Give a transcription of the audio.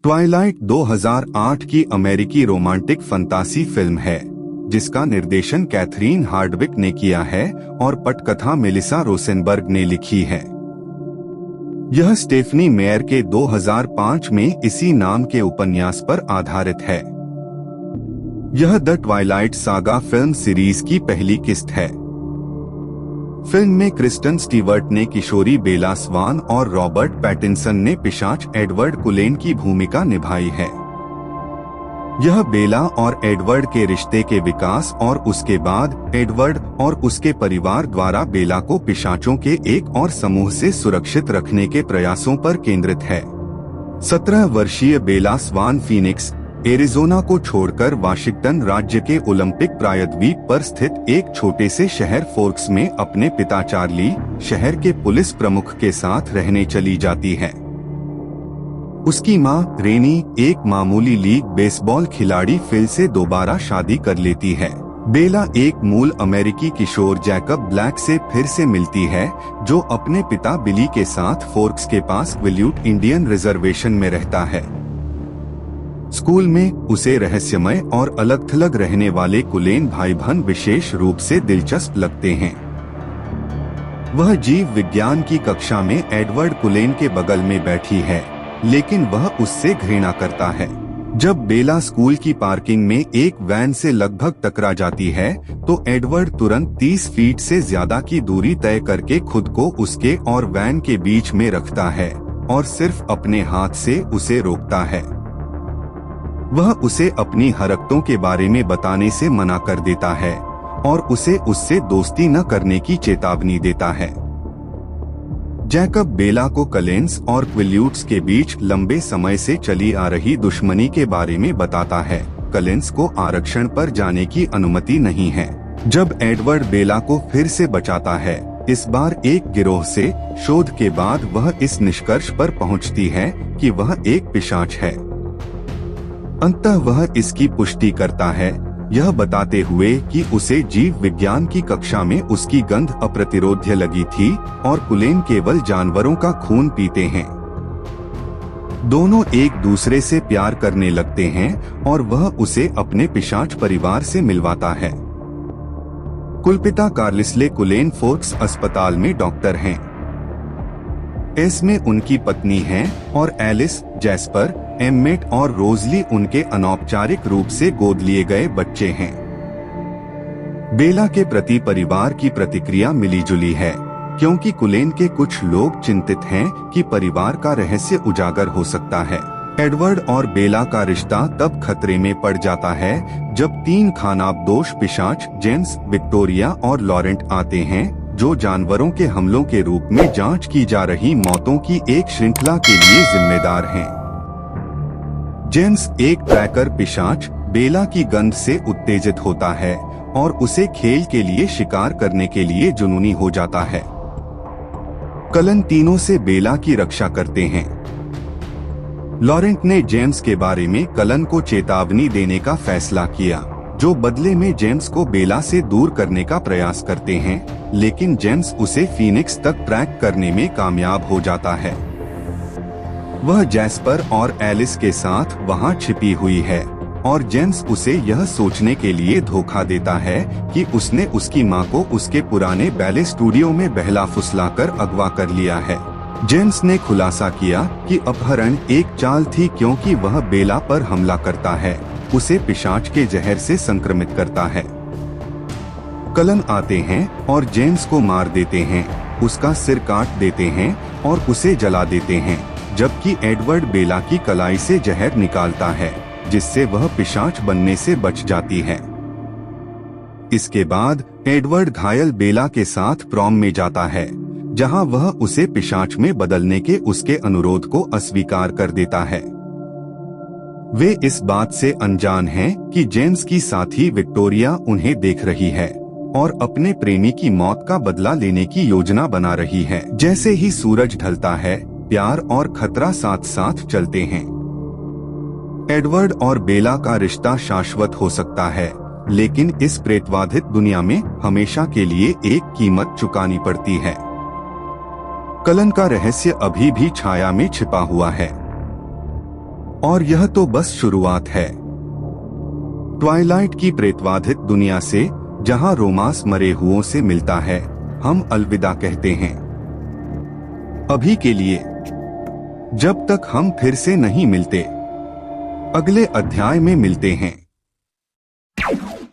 Twilight 2008 की अमेरिकी romantic फंतासी film है जिसका निर्देशन कैथरीन हार्डविक ने किया है और पटकथा मेलिसा रोसेनबर्ग ने लिखी है। यह स्टेफनी मेयर के 2005 में इसी नाम के उपन्यास पर आधारित है। यह the Twilight saga film series की पहली किस्त है। फिल्म में क्रिस्टन स्टीवर्ट ने किशोरी बेला स्वान और रॉबर्ट पैटिंसन ने पिशाच एडवर्ड कुलेन की भूमिका निभाई है। यह बेला और एडवर्ड के रिश्ते के विकास और उसके बाद एडवर्ड और उसके परिवार द्वारा बेला को पिशाचों के एक और समूह से सुरक्षित रखने के प्रयासों पर केंद्रित है। 17 वर्षीय बेला स्वान फीनिक्स, एरिज़ोना को छोड़कर वाशिंगटन राज्य के ओलंपिक प्रायद्वीप पर स्थित एक छोटे से शहर फोर्क्स में अपने पिता चार्ली, शहर के पुलिस प्रमुख के साथ रहने चली जाती है। उसकी मां रेनी एक मामूली लीग बेसबॉल खिलाड़ी फिल से दोबारा शादी कर लेती है। बेला एक मूल अमेरिकी किशोर जैकब ब्लैक से फिर से मिलती है जो अपने पिता बिली के साथ फोर्क्स के पास विल्यूट इंडियन रिजर्वेशन में रहता है। स्कूल में उसे रहस्यमय और अलग-थलग रहने वाले कुलेन भाई बहन विशेष रूप से दिलचस्प लगते हैं। वह जीव विज्ञान की कक्षा में एडवर्ड कुलेन के बगल में बैठी है, लेकिन वह उससे घृणा करता है। जब बेला स्कूल की पार्किंग में एक वैन से लगभग टकरा जाती है तो एडवर्ड तुरंत 30 फीट से ज्यादा की दूरी तय करके खुद को उसके और वैन के बीच में रखता है और सिर्फ अपने हाथ से उसे रोकता है। वह उसे अपनी हरकतों के बारे में बताने से मना कर देता है और उसे उससे दोस्ती न करने की चेतावनी देता है। जैकब बेला को कलेंस और क्विल्यूट्स के बीच लंबे समय से चली आ रही दुश्मनी के बारे में बताता है। कलेंस को आरक्षण पर जाने की अनुमति नहीं है। जब एडवर्ड बेला को फिर से बचाता है, इस बार एक गिरोह से शोध के बाद वह इस निष्कर्ष पर पहुंचती है कि वह एक पिशाच है। अंततः वह इसकी पुष्टि करता है, यह बताते हुए कि उसे जीव विज्ञान की कक्षा में उसकी गंध अप्रतिरोध्य लगी थी और कुलेन केवल जानवरों का खून पीते हैं। दोनों एक दूसरे से प्यार करने लगते हैं और वह उसे अपने पिशाच परिवार से मिलवाता है। कुलपिता कार्लिसले कुलेन फोर्क्स अस्पताल में डॉक्टर हैं। एस में उनकी पत्नी है और एलिस, जैस्पर, एम्मेट और रोजली उनके अनौपचारिक रूप से गोद लिए गए बच्चे हैं। बेला के प्रति परिवार की प्रतिक्रिया मिलीजुली है, क्योंकि कुलेन के कुछ लोग चिंतित हैं कि परिवार का रहस्य उजागर हो सकता है। एडवर्ड और बेला का रिश्ता तब खतरे में पड़ जाता है जब 3 खानाबदोश पिशाच जेम्स, विक्टोरिया और लॉरेंट आते हैं, जो जानवरों के हमलों के रूप में जांच की जा रही मौतों की एक श्रृंखला के लिए जिम्मेदार हैं। जेम्स एक ट्रैकर पिशाच बेला की गंध से उत्तेजित होता है और उसे खेल के लिए शिकार करने के लिए जुनूनी हो जाता है। कलन तीनों से बेला की रक्षा करते हैं। लॉरेंट ने जेम्स के बारे में कलन को चेतावनी देने का फैसला किया, जो बदले में जेम्स को बेला से दूर करने का प्रयास करते हैं, लेकिन जेम्स उसे फीनिक्स तक ट्रैक करने में कामयाब हो जाता है। वह जैस्पर और एलिस के साथ वहां छिपी हुई है और जेम्स उसे यह सोचने के लिए धोखा देता है कि उसने उसकी मां को उसके पुराने बैले स्टूडियो में बहला फुसलाकर अगवा कर लिया है। जेम्स ने खुलासा किया कि अपहरण एक चाल थी क्योंकि वह बेला पर हमला करता है, उसे पिशाच के जहर से संक्रमित करता है। कलन आते हैं और जेम्स को मार देते हैं, उसका सिर काट देते हैं और उसे जला देते हैं, जबकि एडवर्ड बेला की कलाई से जहर निकालता है, जिससे वह पिशाच बनने से बच जाती है। इसके बाद एडवर्ड घायल बेला के साथ प्रॉम में जाता है, जहां वह उसे पिशाच में बदलने के उसके अनुरोध को अस्वीकार कर देता है। वे इस बात से अनजान हैं कि जेम्स की साथी विक्टोरिया उन्हें देख रही है और अपने प्रेमी की मौत का बदला लेने की योजना बना रही है। जैसे ही सूरज ढलता है, प्यार और खतरा साथ साथ चलते हैं। एडवर्ड और बेला का रिश्ता शाश्वत हो सकता है, लेकिन इस प्रेतवाधित दुनिया में हमेशा के लिए एक कीमत चुकानी पड़ती है। कलन का रहस्य अभी भी छाया में छिपा हुआ है। और यह तो बस शुरुआत है। ट्वाइलाइट की प्रेतवाधित दुनिया से, जहां रोमांस मरे हुओं से मिलता है, हम अलविदा कहते हैं अभी के लिए, जब तक हम फिर से नहीं मिलते। अगले अध्याय में मिलते हैं।